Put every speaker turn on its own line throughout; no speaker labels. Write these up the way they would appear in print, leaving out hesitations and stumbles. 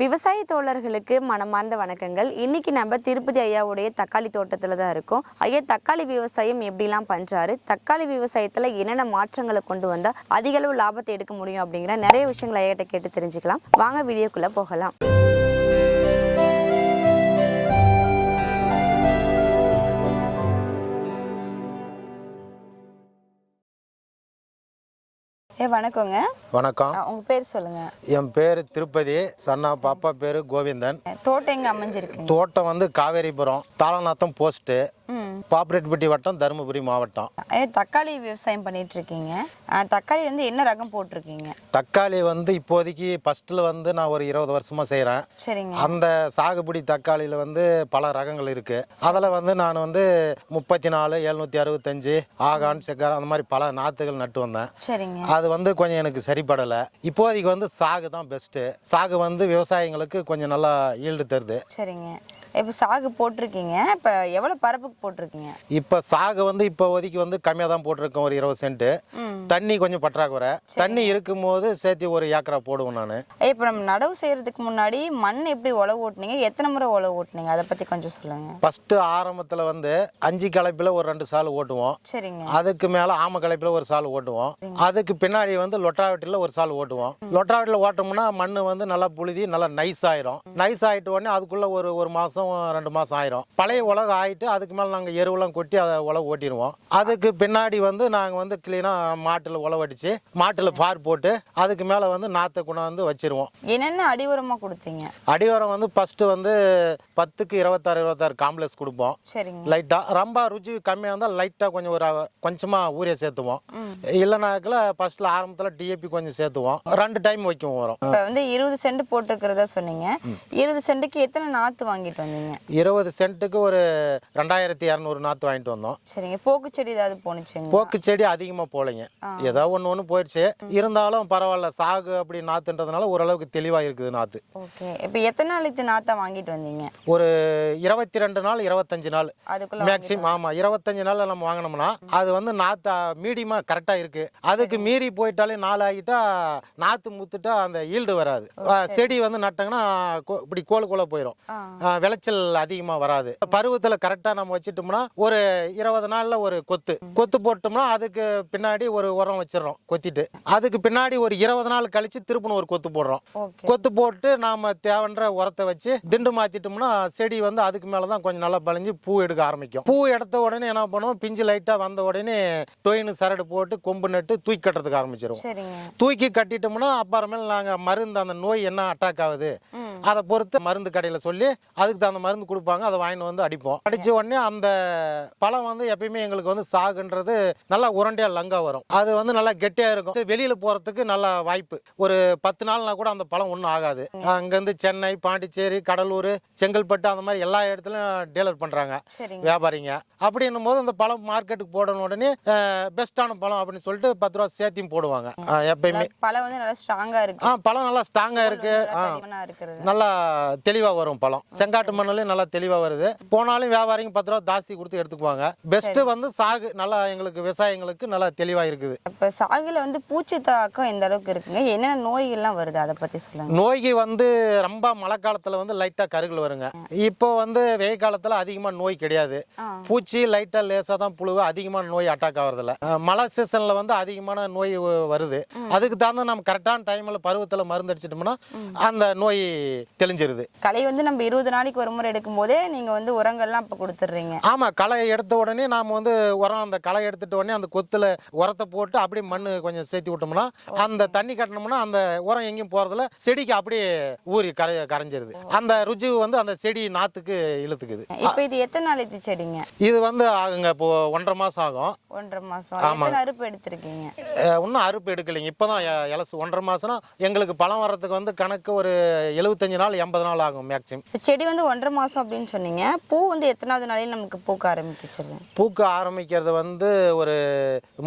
விவசாய தோழர்களுக்கு மனமார்ந்த வணக்கங்கள். இன்னைக்கு நம்ம திருப்பதி ஐயாவுடைய தக்காளி தோட்டத்தில் தான் இருக்கோம். ஐயா தக்காளி விவசாயம் எப்படிலாம் பண்ணுறாரு, தக்காளி விவசாயத்தில் என்னென்ன மாற்றங்களை கொண்டு வந்தால் அதிக அளவு லாபத்தை எடுக்க முடியும் அப்படிங்கிற நிறைய விஷயங்களை ஐயாட்ட கேட்டு தெரிஞ்சுக்கலாம். வாங்க வீடியோக்குள்ளே போகலாம். வணக்கங்க.
வணக்கம்.
உங்க பேர் சொல்லுங்க.
என் பேர் திருப்பதி, சன்னா பாப்பா பேரு கோவிந்தன்.
தோட்டம் எங்க அமைஞ்சிருக்கு?
தோட்டம் வந்து காவேரிபுரம், தாளநாத்தம் போஸ்ட், பாப்பரேட்பட்டி வட்டம், தருமபுரி மாவட்டம்.
தக்காளி விவசாயம் பண்ணிட்டு இருக்கீங்க. தக்காளி வந்து என்ன ரகம் போட்டிருக்கீங்க?
தக்காளி வந்து இப்போதைக்கு ஃபர்ஸ்ட்ல வந்து நான் ஒரு 20 வருஷமா செய்கிறேன்.
சரிங்க.
அந்த சாகுபடி தக்காளியில் வந்து பல ரகங்கள் இருக்கு. அதில் வந்து நான் வந்து 34, 765, ஆகான், செக்கார் அந்த மாதிரி பல நாற்றுகள் நட்டு வந்தேன்.
சரிங்க.
அது வந்து கொஞ்சம் எனக்கு சரிப்படலை. இப்போதைக்கு வந்து சாகு தான் பெஸ்ட்டு. சாகு வந்து விவசாயிங்களுக்கு கொஞ்சம் நல்லா ஈல்டு தருது.
சரிங்க. இப்போ சாகு போட்டிருக்கீங்க. இப்போ எவ்வளோ பரப்புக்கு போட்டிருக்கீங்க?
இப்போ சாகு வந்து இப்போதைக்கு வந்து கம்மியாக தான் போட்டிருக்கேன், ஒரு 20 சென்ட். தண்ணி கொஞ்சம் பற்றாக்குறை. தண்ணி இருக்கும்போது சேர்த்து ஒரு ஏக்கரா போடுவேன் நான்.
இப்போ நம்ம நடவு செய்யறதுக்கு முன்னாடி மண் எப்படி உழவு ஓட்டுனீங்க, எத்தனை முறை உழவு ஓட்டுனீங்க, அதை பற்றி கொஞ்சம் சொல்லுங்க.
ஃபர்ஸ்ட் ஆரம்பத்தில் வந்து 5 கலப்பில் ஒரு 2 சால் ஓட்டுவோம்.
சரிங்க.
அதுக்கு மேலே ஆம கலப்பில் ஒரு சால் ஓட்டுவோம். அதுக்கு பின்னாடி வந்து லொட்டாவட்டியில் ஒரு சால் ஓட்டுவோம். லொட்டாவட்டியில் ஓட்டோம்னா மண் வந்து நல்லா புழுதி நல்லா நைஸ் ஆயிரும். நைஸ் ஆகிட்ட உடனே அதுக்குள்ள ஒரு மாதம் 2 மாதம் ஆயிரும். பழைய உலகம் ஆகிட்டு அதுக்கு மேலே நாங்கள் எருவெல்லாம் கொட்டி அதை உழவு ஓட்டிடுவோம். அதுக்கு பின்னாடி வந்து நாங்கள் வந்து கிளீனாக மாட்டில் உழவடிச்சு மாட்டில் பார் போட்டு அதுக்கு மேலே வந்து நாற்றை கொண்டாந்து வச்சிருவோம்.
என்னென்ன அடி உரமாக கொடுத்தீங்க?
அடி உரம் வந்து ஃபர்ஸ்ட் வந்து 10க்கு 26 காம்ப்ளெக்ஸ் கொடுப்போம்.
சரிங்க.
லைட்டாக ரொம்ப ருச்சி கம்மியாக இருந்தால் லைட்டாக கொஞ்சமாக ஊரியா சேர்த்துவோம். இல்லைனாக்கில் ஃபர்ஸ்ட்ல ஆரம்பத்தில் டிஏபி கொஞ்சம் சேர்த்துவோம். 2 டைம் வைக்கும் வரும்.
இப்போ வந்து 20 சென்ட் போட்டிருக்கிறதா சொன்னீங்க. 20 சென்ட்டுக்கு எத்தனை நாற்று வாங்கிட்டு வந்தீங்க?
20 சென்ட்டுக்கு ஒரு 2200 நாற்று வாங்கிட்டு வந்தோம்.
சரிங்க. போக்கு செடி ஏதாவது போனுச்சுங்க?
போக்கு செடி அதிகமாக போலைங்க. ஏதோ ஒன்று போயிடுச்சு. இருந்தாலும் பரவாயில்ல, சாகு அப்படி நாற்றுன்றதுனால ஓரளவுக்கு தெளிவாக இருக்குது நாற்று.
ஓகே. இப்போ எத்தனை நாளைக்கு நாற்றை வாங்கிட்டு வந்தீங்க?
ஒரு 22 நாள் 25 நாள்
அதுக்குள்ள
மேக்ஸிமம். ஆமாம், 25 நாள் நம்ம வாங்கினோம்னா அது வந்து நாற்று மீடியமாக கரெக்டாக இருக்கு. அதுக்கு மீறி போயிட்டாலே 4 ஆகிட்டா நாற்று முத்துட்டா அந்த ஈல்டு வராது. செடி வந்து நட்டாங்கன்னா இப்படி கோல போயிடும். விளைச்சல் அதிகமாக வராது. பருவத்தில் கரெக்டாக நம்ம வச்சுட்டோம்னா ஒரு 20 நாளில் ஒரு கொத்து போட்டோம்னா அதுக்கு பின்னாடி ஒரு உரம் வச்சிடறோம் கொத்திட்டு. அதுக்கு பின்னாடி ஒரு 20 நாள் கழிச்சு திருப்பணும் ஒரு கொத்து போடுறோம். கொத்து போட்டு நாம தேவைன்ற உரத்தை வச்சு திண்டு மாத்திட்டோம்னா செடி வந்து அதுக்கு மேலதான் கொஞ்சம் நல்லா பழிஞ்சு பூ எடுக்க ஆரம்பிக்கும். பூ எடுத்த உடனே என்ன பண்ணுவோம், பிஞ்சு லைட்டா வந்த உடனே டொயின்னு சரடு போட்டு கொம்பு நட்டு தூக்கி கட்டுறதுக்கு ஆரம்பிச்சிருவோம். தூக்கி கட்டிட்டோம்னா அப்புறமேல நாங்க மருந்து அந்த நோய் என்ன அட்டாக் ஆகுது அதை பொறுத்து மருந்து கடையில சொல்லி அதுக்கு தகுந்த மருந்து கொடுப்பாங்க. அதை வாங்கிட்டு வந்து அடிப்போம். அடிச்ச உடனே அந்த பழம் வந்து எப்பயுமே எங்களுக்கு வந்து சாகுன்றது நல்லா உருண்டையா லங்கா வரும். அது வந்து நல்லா கெட்டியா இருக்கும். வெளியில போறதுக்கு நல்ல வாய்ப்பு. ஒரு 10 நாள்னா கூட அந்த பழம் ஒன்றும் ஆகாது. அங்கிருந்து சென்னை, பாண்டிச்சேரி, கடலூர், செங்கல்பட்டு அந்த மாதிரி எல்லா இடத்துலயும் டீலர் பண்றாங்க வியாபாரிங்க. அப்படின்னும் போது அந்த பழம் மார்க்கெட்டுக்கு போடணும் உடனே பெஸ்டான பழம் அப்படின்னு சொல்லிட்டு 10 ரூபா சேர்த்தியும் போடுவாங்க. எப்பயுமே
பழம் வந்து நல்லா ஸ்ட்ராங்கா இருக்கு.
பழம் நல்லா ஸ்ட்ராங்கா இருக்கு. நல்லா தெளிவா வரும் பழம். செங்காட்டு மண்ணிலையும் நல்லா தெளிவா வருது. போனாலும் வியாபாரிங்க 10 ரூபா ஜாஸ்தி கொடுத்து எடுத்துக்குவாங்க. பெஸ்ட் வந்து சாகு நல்லா எங்களுக்கு விவசாயிங்களுக்கு நல்லா தெளிவா இருக்குது.
இப்ப சாகுல வந்து பூச்சி தாக்கம் எந்த அளவுக்கு இருக்குங்க, என்னென்ன நோய்கள்லாம் வருது அதை பத்தி சொல்லுங்க.
நோய்க்கு வந்து ரொம்ப மழை காலத்துல வந்து லைட்டா கருகள் வருங்க. இப்போ வந்து வெயில் காலத்துல அதிகமா நோய் கிடையாது. பூச்சி லைட்டா லேசா தான் புழு, அதிகமான நோய் அட்டாக் ஆகுறதில்ல. மழை சீசன்ல வந்து அதிகமான நோய் வருது. அதுக்கு தகுந்த நம்ம கரெக்டான டைம்ல பருவத்துல மருந்து அடிச்சிட்டோம்னா அந்த நோய் தெளிஞ்சிருது.
களை வந்து நம்ம 20 நாளைக்கு ஒரு முறை எடுக்கும் போதே நீங்க வந்து உரங்கள்லாம் அப்ப கொடுத்துடுறீங்க?
ஆமா, களை எடுத்த உடனே நாம வந்து உரம் அந்த களை எடுத்துட்ட உடனே அந்த கொத்துல உரத்தை போட்டு அப்படியே மண்ணு கொஞ்சம் சேர்த்து விட்டோம்னா அந்த தண்ணி கட்டணும்னா அந்த உரம் எங்கேயும் போறதுல செடிக்கு அப்படியே ஊறி கரைஞ்சிருது. அந்த ருச்சி வந்து அந்த செடி நாத்துக்கு இழுத்துக்குது.
இப்ப இது எத்தனை நாளைக்கு செடிங்க?
இது வந்து ஆகுங்க இப்போ 1.5 மாசம் ஆகும்.
1.5 மாசம். அறுப்பு எடுத்திருக்கீங்க?
இன்னும் அறுப்பு எடுக்கலைங்க. இப்பதான் இலசு 1.5 மாசம்னா எங்களுக்கு பழம் வர்றதுக்கு வந்து கணக்கு ஒரு 75 நாள் 80 நாள் ஆகும் மேக்ஸிமம்.
செடி வந்து 1.5 மாசம் அப்படின்னு சொன்னீங்க. பூ வந்து எத்தனாவது நாளையில் நமக்கு பூக்க ஆரம்பிச்சிருது?
பூக்க ஆரம்பிக்கிறது வந்து ஒரு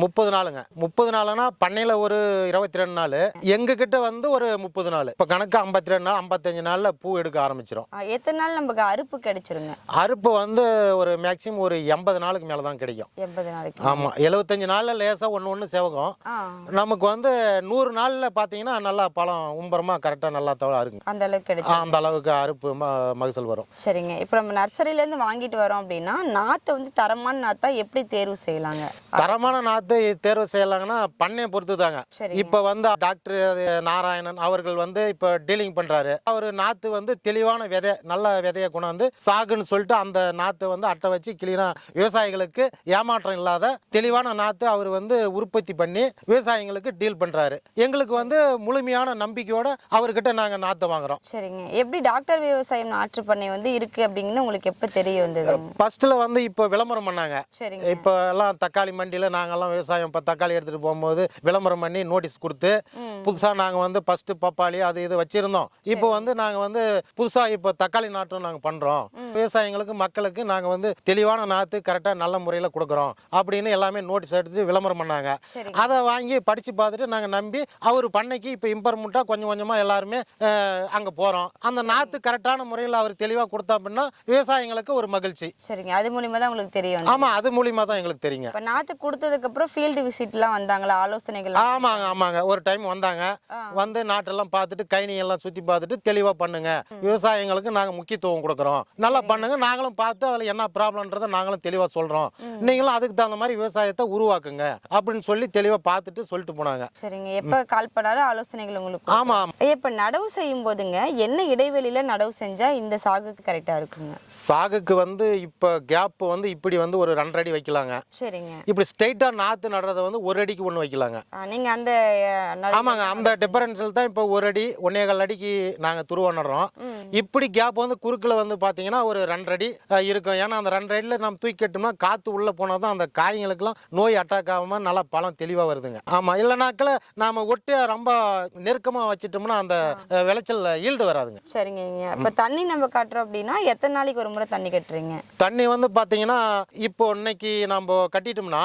30 நாளுங்க. 30 நாள்னா பண்ணையில ஒரு 22 நாள், எங்க கிட்ட வந்து ஒரு 30 நாள். இப்ப கணக்கு 52 நாள் 55 நாள்ல பூ எடுக்க ஆரம்பிச்சிடும்.
எத்தனை நாள் நமக்கு அறுப்பு கிடைச்சிருங்க?
அறுப்பு வந்து ஒரு மேக்ஸிமம் ஒரு 80 நாளுக்கு மேலதான் கிடைக்கும்.
80 நாளைக்கு?
ஆமா, 75 நாள்ல லேசா ஒண்ணு சேவகம். நமக்கு வந்து 100 நாள்ல பாத்தீங்கன்னா நல்லா பழம் உம்பரமா கரெக்டா நல்லா தவளா இருக்கு.
அந்த அளவுக்கு கிடைச்சு.
அந்த அளவுக்கு அறுப்பு மகசூல் வரும்.
சரிங்க. இப்போ நம்ம நர்சரியில இருந்து வாங்கிட்டு வரோம் அப்படின்னா நாத்தை வந்து தரமான நாத்தா எப்படி தேர்வு செய்யலாங்க?
தரமான நாத்து தேர்வு செய்யலாங்கன்னா பண்ணையை பொறுத்து தாங்க.
சரிங்க.
இப்ப வந்து டாக்டர் நாராயணன் அவர்கள் வந்து இப்ப டீலிங் பண்றாரு. அவரு நாத்து வந்து தெளிவான விதை, நல்ல விதையை கொண்டாந்து சாகுன்னு சொல்லிட்டு அந்த நாத்தை வந்து அட்டை வச்சு கிளீனா விவசாயிகளுக்கு ஏமாற்றம் இல்லாத தெளிவான நாத்து அவர் வந்து உற்பத்தி பண்ணி விவசாயிகளுக்கு டீல் பண்றாரு. எங்களுக்கு வந்து முழுமையான நம்பிக்கையோட அவர்கிட்ட நாங்க நாத்தை வாங்குறோம்.
சரிங்க. எப்படி டாக்டர் விவசாயம் நாற்று பண்ணை வந்து இருக்கு அப்படிங்கன்னு உங்களுக்கு எப்ப தெரிய வந்தது?
ஃபர்ஸ்ட்ல வந்து இப்போ விளம்பரம் பண்ணாங்க.
சரிங்க.
இப்போ எல்லாம் தக்காளி மண்டியில நாங்கெல்லாம் விவசாயம் இப்போ தக்காளி எடுத்துட்டு போகும்போது விளம்பரம் பண்ணி நோட்டீஸ் கொடுத்து புதுசா நாங்க வந்து ஃபர்ஸ்ட் பப்பாளி அது இது வச்சிருந்தோம். இப்போ வந்து நாங்க வந்து புதுசா இப்போ தக்காளி நாட்டும் நாங்க பண்றோம். விவசாயிகளுக்கு மக்களுக்கு நாங்க வந்து தெளிவான நாத்து கரெக்டா நல்ல முறையில கொடுக்குறோம் அப்படின்னு எல்லாமே நோட்டீஸ் எடுத்து விளம்பரம் பண்ணாங்க.
சரிங்க.
அதை வாங்கி படிச்சு பார்த்துட்டு நாங்க நம்பி அவர் பண்ணைக்கு இப்போ இம்ப்ரூவ்மெண்டா கொஞ்சம் கொஞ்சமா எல்லாருமே அங்க போறோம். அந்த நாத்து கரெக்டான முறையில் அவர் தெளிவா கொடுத்தா அப்படின்னா விவசாயிகளுக்கு ஒரு மகிழ்ச்சி.
சரிங்க. அது மூலியமா தான் உங்களுக்கு தெரியும்.
ஆமா, அது மூலியமா தான் எங்களுக்கு தெரியுங்க.
இப்ப நாத்து கொடுத்ததுக்கு அப்புறம் ஃபீல்டு விசிட்லாம் வந்தாங்களா, ஆலோசனைகள்?
ஆமாங்க ஒரு டைம் வந்தாங்க. வந்து நாட்டெல்லாம் பார்த்துட்டு கைனி எல்லாம் சுத்தி பார்த்துட்டு தெளிவா பண்ணுங்க, விவசாயிகளுக்கு நாங்க முக்கியத்துவம் கொடுக்குறோம், நல்லா பண்ணுங்க, நாங்களும் பார்த்து அதுல என்ன ப்ராப்ளம்ன்றதை நாங்களும் தெளிவா சொல்றோம், நீங்களும் அதுக்கு தகுந்த மாதிரி விவசாயத்தை உருவாக்குங்க அப்படின்னு சொல்லி தெளிவா பார்த்துட்டு சொல்லிட்டு போனாங்க.
சரிங்க. எப்ப கால் பண்ணாலும் ஆலோசனைகள் உங்களுக்கு?
ஆமா.
இப்ப நடவு செய்யும் போதுங்க என்ன இடைவெளியில நடவு செஞ்சா இந்த சாகுக்கு கரெக்டா இருக்குங்க?
சாகுக்கு வந்து இப்ப கேப் வந்து இப்படி வந்து ஒரு 2 அடி வைக்கலாங்க.
சரிங்க.
இப்படி ஸ்ட்ரைட்டா நாத்து நடுறத வந்து 1 அடிக்கு 1 வைக்கலாங்க.
நீங்க அந்த
ஆமாங்க, அந்த டிஃபரன்ஸில் தான் இப்போ 1 அடி 1.25 அடிக்கு நாங்க துருவ நடுறோம். இப்படி கேப் வந்து குறுக்குல வந்து பாத்தீங்கன்னா ஒரு 2 அடி இருக்கும். ஏன்னா அந்த 2 அடியில நம்ம தூக்கி கட்டோம்னா காத்து உள்ள போனாதான் அந்த காய்களுக்கெல்லாம் நோய் அட்டாக் ஆகாம நல்லா பழம் தெளிவா வருதுங்க. ஆமா, இல்லைனாக்கல நாம ஒட்டி ரொம்ப நெருக்கமா வச்சிட்டோம்னா அந்த விளைச்சல் ஈல்டு வராதுங்க.
சரிங்க. இப்ப தண்ணி நம்ம காட்டுறோம் அப்படின்னா எத்தனை நாளைக்கு ஒரு முறை தண்ணி கட்டுறீங்க?
தண்ணி வந்து பாத்தீங்கன்னா இப்போ இன்னைக்கு நம்ம கட்டிட்டோம்னா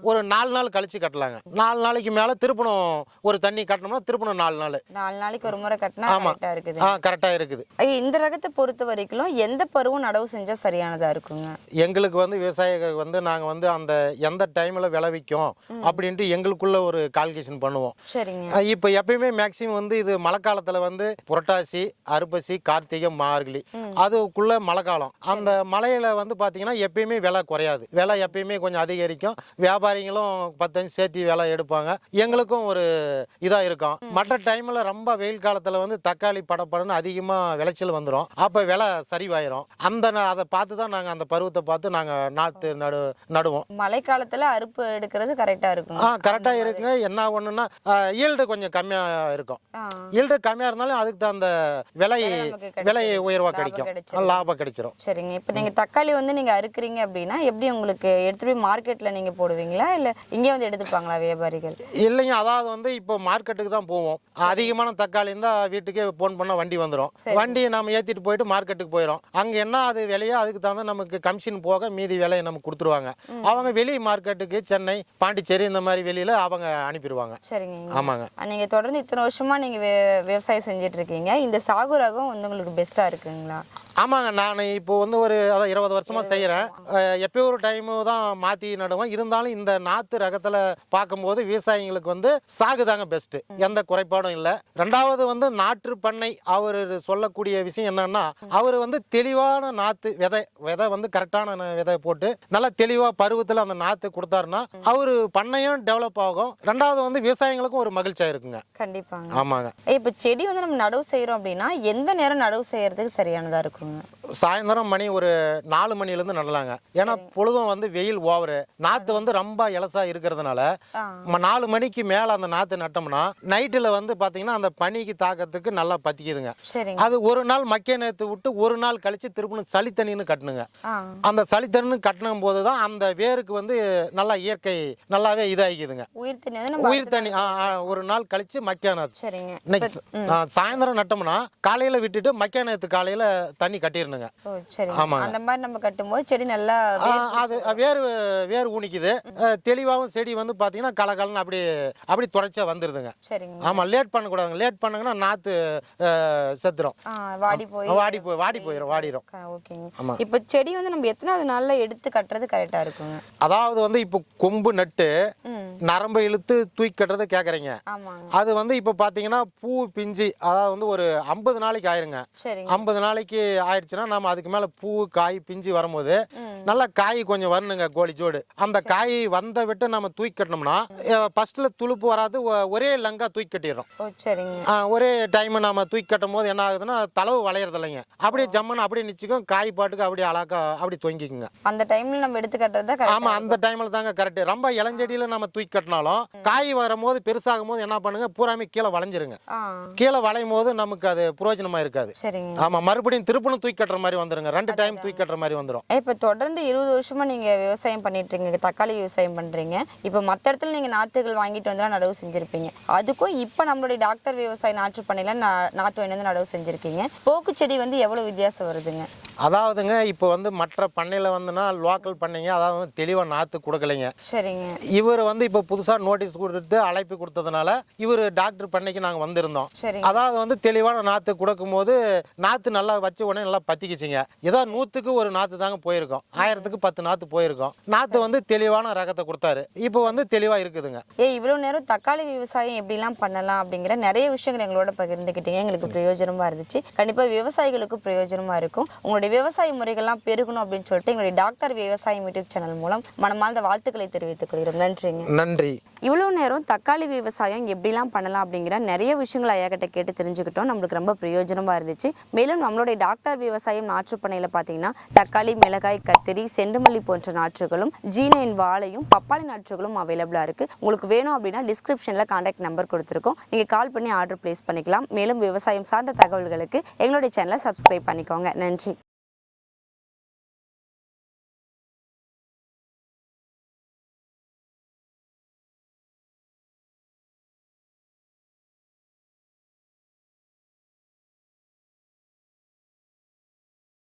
ஒரு 4 நாள் கழிச்சு கட்டலாங்க. 4 நாளைக்கு மேல திருப்பணும் ஒரு தண்ணி கட்டணும்னா திருப்பணும் 4 நாள்.
4 நாளைக்கு ஒரு முறை கட்டினா கரெக்டா இருக்குது.
கரெக்டா இருக்குது.
இந்த ரகத்தை பொறுத்த வரைக்கும் எந்த பருவம் நடவு செஞ்சா சரியானதா இருக்குங்க?
எங்களுக்கு வந்து விவசாயிகள் வந்து நாங்க வந்து அந்த எந்த டைம்ல விளைவிக்கும் அப்படின்ட்டு எங்களுக்குள்ள ஒரு கால்குலேஷன் பண்ணுவோம்.
சரிங்க.
இப்போ எப்பயுமே மேக்சிமம் வந்து இது மழை காலத்துல வந்து புரட்டாசி, அர்ப்பசி, கார்த்திகை, மார்கழி அதுக்குள்ள மழை காலம். அந்த மழையில வந்து பாத்தீங்கன்னா எப்பயுமே விலை குறையாது, விலை எப்பயுமே கொஞ்சம் அதிகரிக்கும். வியாபாரிகளும் 10 சேர்த்தி விலை எடுப்பாங்க, எங்களுக்கும் ஒரு இதா இருக்கும். மற்ற டைம்ல ரொம்ப வெயில் காலத்துல வந்து தக்காளி படப்படன்னு அதிகமா விளைச்சல் வந்துடும், அப்ப விலை சரிவாயிரும். அதை பார்த்து தான் நாங்க அந்த பருவத்தை பார்த்து நாங்க நாத்து நடுவோம்.
மழை காலத்துல அறுப்பு எடுக்கிறது கரெக்டா இருக்கும்.
கரெக்டா இருக்குங்க. என்ன ஒண்ணுன்னா ஈல்டு கொஞ்சம் கம்மியா இருக்கும். ஈல்டு கம்மியா இருந்தாலும் அதுக்கு தகுந்த விலை உயர்வா கிடைக்கும், லாபம் கிடைச்சிரும்.
சரிங்க. இப்ப நீங்க தக்காளி வந்து நீங்க அறுக்குறீங்க அப்படின்னா எப்படி உங்களுக்கு எடுத்து போய் மார்க்கெட்ல நீங்க போடுவீங்களா இல்ல இங்கே வந்து எடுத்துப்பாங்களா வியாபாரிகள்?
இல்லைங்க, அதாவது வந்து இப்போ மார்க்கெட்டுக்கு தான் போவோம். அதிகமான தக்காளி இருந்தா வீட்டுக்கே போன் பண்ணா வண்டி வந்துடும். வண்டியை நம்ம ஏத்திட்டு போயிட்டு மார்க்கெட்டுக்கு போயிடும். அங்க என்ன அது விலையோ அதுக்கு தகுந்த நமக்கு கமிஷன் போக மீதி விலையை நமக்கு கொடுத்துருவாங்க. அவங்க வெளி மார்க்கெட்டுக்கு சென்னை, பாண்டிச்சேரி இந்த மாதிரி வெளியில அவங்க அனுப்பிடுவாங்க.
சரிங்க.
ஆமாங்க.
நீங்க தொடர்ந்து இத்தனை வருஷமா நீங்க விவசாயம் செஞ்சுட்டு இருக்கீங்க, இந்த சாகு ரகம் வந்து உங்களுக்கு பெஸ்டா இருக்குங்களா?
ஆமாங்க, நான் இப்போ வந்து ஒரு 20 வருஷமா செய்யறேன். எப்போ ஒரு டைம் தான் மாத்தி நடுவேன். இருந்தாலும் இந்த நாத்து ரகத்துல பார்க்கும்போது விவசாயிகளுக்கு வந்து சாகுதாங்க பெஸ்ட், எந்த குறைபாடும் இல்லை. 2வது வந்து நாற்று பண்ணை அவர் சொல்லக்கூடிய விஷயம் என்னன்னா, அவர் வந்து தெளிவான நாத்து விதை வந்து கரெக்டான விதை போட்டு நல்லா தெளிவா பருவத்துல அந்த நாத்து கொடுத்தாருன்னா அவரு பண்ணையும் டெவலப் ஆகும். 2வது வந்து விவசாயிகளுக்கும் ஒரு மகிழ்ச்சியா இருக்குங்க.
கண்டிப்பாங்க.
ஆமாங்க.
இப்ப செடி வந்து நம்ம நடவு செய்யறோம் அப்படின்னா எந்த நேரம் நடவு செய்யறதுக்கு சரியானதா இருக்குங்க?
சாயந்தரம் மணி ஒரு 4 மணிலேருந்து நடலாங்க. ஏன்னா பொழுதும் வந்து வெயில் ஓவரு, நாத்து வந்து ரொம்ப இலசா இருக்கிறதுனால 4 மணிக்கு மேல அந்த நாத்து நட்டோம்னா நைட்டுல வந்து பாத்தீங்கன்னா அந்த பனிக்கு தாக்கத்துக்கு நல்லா பத்திக்குதுங்க. அது ஒரு நாள் மக்கிய நேத்து விட்டு ஒரு நாள் கழிச்சு திருப்பணும் சளித்தண்ணின்னு கட்டணுங்க. அந்த சளித்தண்ணி கட்டணும் போதுதான் அந்த வேருக்கு வந்து நல்லா இயற்கை நல்லாவே இதாகிக்குதுங்க. உயிர் தண்ணி ஒரு நாள் கழிச்சு மக்கிய நாத்து. இன்னைக்கு சாயந்தரம் நட்டோம்னா காலையில விட்டுட்டு மக்கிய நேத்து காலையில தண்ணி கட்டிடணுங்க. வருதுங்க.
ஓ சரி.
ஆமாங்க.
அந்த மாதிரி நம்ம கட்டும்போது செடி நல்லா
அது வேர் ஊனிக்குது. தெளிவாகவும் செடி வந்து பார்த்தீங்கன்னா கலகலன்னு அப்படி தொடர்ச்சியாக வந்துடுதுங்க.
சரிங்க.
ஆமாம், லேட் பண்ணக்கூடாதுங்க. லேட் பண்ணங்கன்னா நாற்று செத்துரும். வாடி போயிடும்.
ஓகேங்க.
ஆமா.
இப்போ செடி வந்து நம்ம எத்தனாவது நாள்ல எடுத்து கட்டுறது கரெக்டா இருக்குங்க?
அதாவது வந்து இப்போ கொம்பு நட்டு நரம்பை இழுத்து தூக்கி கட்டுறதை கேட்குறீங்க.
ஆமாங்க.
அது வந்து இப்போ பார்த்தீங்கன்னா பூ பிஞ்சு அதாவது வந்து ஒரு 50 நாளைக்கு ஆயிருங்க.
சரிங்க.
50 நாளைக்கு ஆயிடுச்சுன்னா நம்ம அதுக்கு மேலே பூ காய் பிஞ்சு வரும்போது நல்லா காய் கொஞ்சம் வரணுங்க கோழிச்சோடு. அந்த காய் வந்த விட்டு நம்ம தூக்கி கட்டினோம்னா ஃபர்ஸ்ட்ல துளுப்பு வராது, ஒரே லங்கா தூக்கி கட்டிடுறோம்.
ஓ சரிங்க.
ஒரே டைம் நம்ம தூக்கி கட்டும் போது என்ன ஆகுதுன்னா தளவு வளையறது இல்லைங்க. அப்படியே ஜம்முன்னு அப்படியே நிச்சுக்கும், காய் பாட்டுக்கு அப்படியே அழகா அப்படி தொங்கிக்குங்க.
அந்த டைம்ல நம்ம எடுத்து கட்டுறது கரெக்ட்.
ஆமா, அந்த டைம்ல தாங்க கரெக்ட். ரொம்ப இளஞ்செடியில நம்ம தூக்கி கட்டினாலும் காய் வரும்போது பெருசாகும் போது என்ன பண்ணுங்க, பூராமே கீழே வளைஞ்சிருங்க. கீழே வளையும் போது நமக்கு அது பிரயோஜனமா இருக்காது.
சரிங்க.
ஆமா, மறுபடியும் திருப்பணும் தூக்கி கட்டுற மாதிரி வந்துருங்க. 2 டைம் தூக்கி கட்டுற மாதிரி வந்துடும்.
இப்ப தொடர்ந்து 20 வருஷமா நீங்க விவசாயம் பண்ணிட்டு இருக்கீங்க, தக்காளி விவசாயம் பண்றீங்க. இப்ப மத்த இடத்துல நீங்க நாத்துகள் வாங்கிட்டு வந்து நடவு செஞ்சிருப்பீங்க. அதுக்கும் இப்ப நம்மளுடைய டாக்டர் விவசாய நாற்று பண்ணையில நாத்து வாங்கி வந்து நடவு செஞ்சிருக்கீங்க. போக்கு செடி வந்து எவ்வளவு வித்தியாசம் வருதுங்க?
அதாவதுங்க இப்போ வந்து மற்ற பண்ணையில வந்துன்னா லோக்கல் பண்ணைங்க அதாவது தெளிவா நாத்து கொடுக்கலைங்க.
சரிங்க.
இவர் வந்து இப்போ புதுசா நோட்டீஸ் கொடுத்து அழைப்பு கொடுத்ததுனால இவர் டாக்டர் பண்ணைக்கு நாங்க வந்திருந்தோம். அதாவது வந்து தெளிவான நாத்து கொடுக்கும் போது நாத்து நல்லா வச்ச உடனே நல்லா பத்திக்கிச்சுங்க. ஏதோ 100க்கு ஒரு நாத்து தாங்க போயிருக்கோம், 1000க்கு 10 நாத்து போயிருக்கோம். நாத்து வந்து தெளிவான ரகத்தை கொடுத்தாரு. இப்போ வந்து தெளிவா இருக்குதுங்க.
இவ்வளவு நேரம் தக்காளி விவசாயம் எப்படிலாம் பண்ணலாம் அப்படிங்கிற நிறைய விஷயங்கள் எங்களோட பகிர்ந்துக்கிட்டீங்க. எங்களுக்கு பிரயோஜனமா இருந்துச்சு. கண்டிப்பா விவசாயிகளுக்கு பிரயோஜனமா இருக்கும். உங்களுடைய விவசாய முறைகள்லாம் பெருகணும் அப்படின்னு சொல்லிட்டு எங்களுடைய டாக்டர் விவசாயம் யூடியூப் சேனல் மூலம் மனமார்ந்த வாழ்த்துக்களை தெரிவித்துக் கொள்கிறோம். நன்றிங்க.
நன்றி.
இவ்வளவு நேரம் தக்காளி விவசாயம் எப்படிலாம் பண்ணலாம் அப்படிங்கிற நிறைய விஷயங்களை ஐயா கிட்ட கேட்டு தெரிஞ்சுக்கிட்டோம். நம்மளுக்கு ரொம்ப பிரயோஜனமா இருந்துச்சு. மேலும் நம்மளுடைய டாக்டர் விவசாயம் நாற்று பண்ணையில பாத்தீங்கன்னா தக்காளி, மிளகாய், கத்திரி, செண்டுமல்லி போன்ற நாற்றுகளும், G9 வாழையும், பப்பாளி நாற்றுகளும் அவைலபிளா இருக்கு. உங்களுக்கு வேணும் அப்படின்னா டிஸ்கிரிப்ஷன்ல கான்டாக்ட் நம்பர் கொடுத்துருக்கோம். நீங்க கால் பண்ணி ஆர்டர் பிளேஸ் பண்ணிக்கலாம். மேலும் விவசாயம் சார்ந்த தகவல்களுக்கு எங்களுடைய சேனலை சப்ஸ்கிரைப் பண்ணிக்கோங்க. நன்றி.